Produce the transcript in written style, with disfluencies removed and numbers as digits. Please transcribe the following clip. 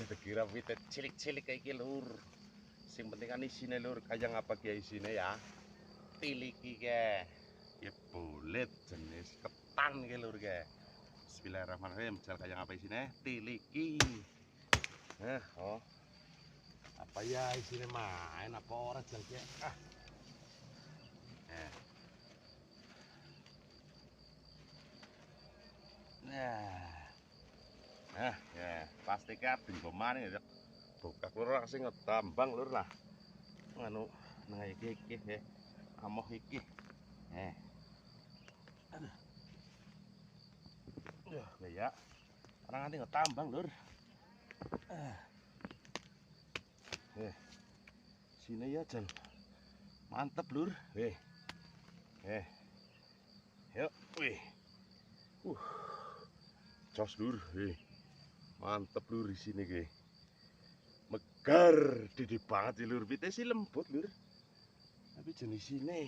dikira wit cilik-cilik kayak iki lur. Sing penting kan isine lur, kayak ngapa ki isine ya? Tiliki ke. Ya bulet jenis ketan ki lur ke. Bismillahirrahmanirrahim. Jal kayak ngapa isine? Tiliki. Oh. Apa ya isine main apa ora jal ki? Ya, pasti kabeh pemain ya. Buka lur sing ngetambang lur lah. Nganu nang iki ya. Amoh iki. Aduh. Ya. Orang nanti ngetambang lur. Sini ya Jan. Mantep lur. Yuk, wih. Jos lur, mantep lur di sini ge. Megar, didi banget sih lur. Wite sih lembut lur. Tapi jenis ini,